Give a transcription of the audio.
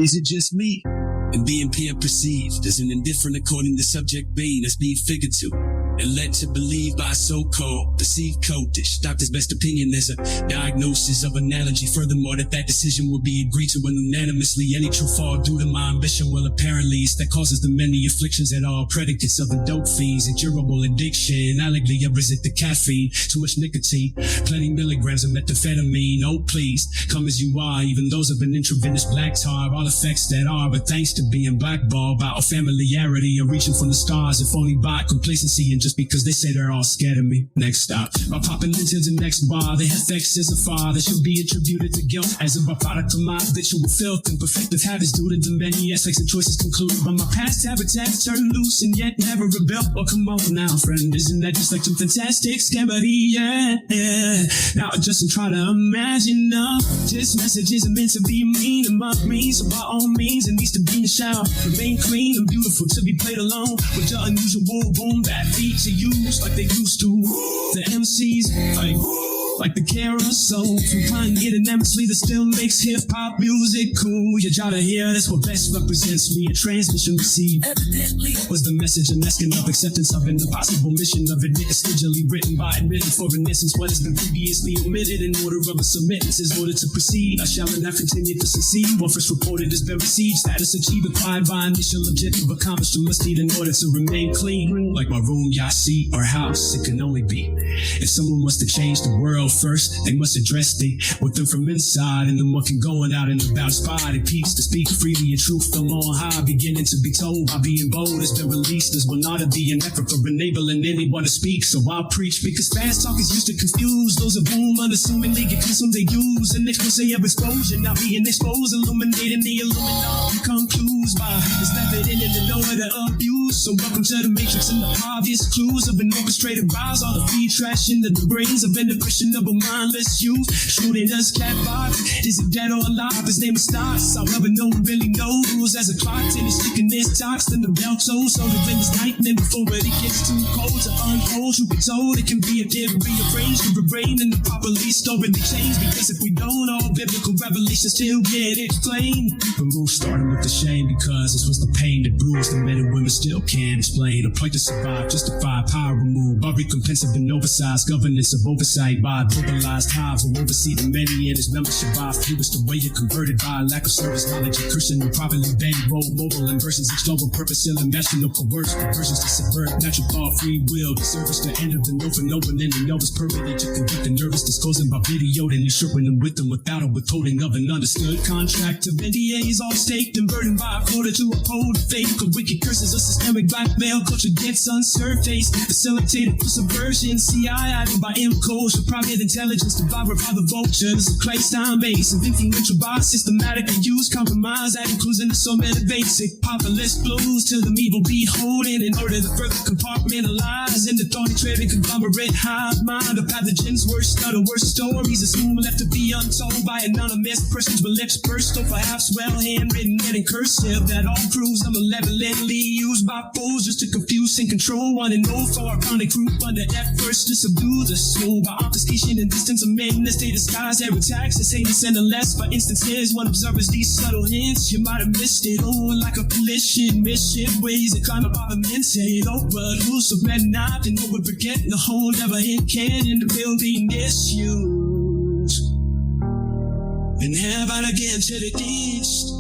Is it just me? And being peer perceived as an indifferent according to subject B that's being figured to and led to believe by a so-called perceived cultish. Doctor's best opinion is a diagnosis of an allergy. Furthermore, that decision will be agreed to unanimously. Any true fall due to my ambition, well, apparently it's that causes the many afflictions that are predicates of the dope fiends, incurable addiction. Allergy, I resist the caffeine, too much nicotine, plenty milligrams of methamphetamine. Oh, please, come as you are, even those of an intravenous black tar, all effects that are, but thanks to being blackballed by our familiarity and reaching from the stars, if only by complacency and just because they say they're all scared of me. Next stop, by popping into the next bar, the effects is a far that should be attributed to guilt as a byproduct of my habitual filth and perfective habits due to the many aspects and choices concluded by my past habitats turn loose and yet never rebuilt. Well, come on now, friend, isn't that just like some fantastic scamity? Yeah. Now just try to imagine this message isn't meant to be mean and mock me, so by all means it needs to be in the shower. Remain clean and beautiful to be played alone with the unusual boom bap beat to use like they used to. The MCs like the carousel from trying to get unanimously that still makes hip-hop music cool. You gotta hear that's what best represents me. A transmission received evidently was the message and asking of acceptance of an impossible mission of it. It's digitally written by admitting for an instance what has been previously omitted in order of a submittance is order to proceed. I shall not continue to succeed. What first reported is been received. Status achieved acquired by initial objective accomplished and must need in order to remain clean. Like my room, yacht, seat, or house, it can only be if someone wants to change the world first, they must address the within from inside, and then what can going out and about spotted peeps to speak freely and truth from on high, beginning to be told by being bold has been released as one ought to be an effort for enabling anyone to speak. So I'll preach because fast talk is used to confuse those of whom unassumingly get consumed they use an expose of exposure, now being exposed, illuminating the illuminati concludes by is evident in the order of abuse. So welcome to the matrix and the obvious clues of an orchestrated rise, all the feed trash into the brains of an impressionable mindless youth. Shooting us cat vibe, is it dead or alive? His name is Stas, however no one really knows. As a clock and it's sticking this tox, then the bell tolls. So the wind is tightening before it gets too cold to unfold. Truth be told, it can be a dip rearranged to brain and the properly storing the change. Because if we don't, all biblical revelations still get explained. The rule starting with the shame because this was the pain that bruised the men and women still can't explain. A point to survive, justify, power removed by recompense of an oversized governance of oversight by globalized hives who oversee the many and his membership by fewest the way you're converted by a lack of service knowledge and Christian improperly bankroll mobile inversions each global purpose ill and national coerced conversions to subvert natural thought free will the service to end of the no for no one and the Elvis permitted to convict the nervous disclosing by video and ensuring them with them without a withholding of an understood contract of NDAs all staked and burdened by a quota to uphold the faith of wicked curses of systemic blackmail culture gets unsurfaced facilitated for subversion CII by M-codes for private intelligence devoured by the vultures of Christ-time base of influential by systematic and used compromise that includes in so many basic populist blues to the evil beholding in order to further compartmentalize in the thorny trading conglomerate hive mind of pathogens worst of the worst stories assumed left to be untold by anonymous persons with lips burst or perhaps well handwritten and in cursive that all proves I'm malevolently used by fools just to confuse and control one and all for our chronic group under efforts to subdue the soul by obfuscation and distance of men as they disguise their attacks as heinous and unless for instance here's one observers these subtle hints you might have missed it oh like a collision mission ways that climb above a mental oh but who's so bad not and no one forget the whole never hit can in the building issues and have out again to the east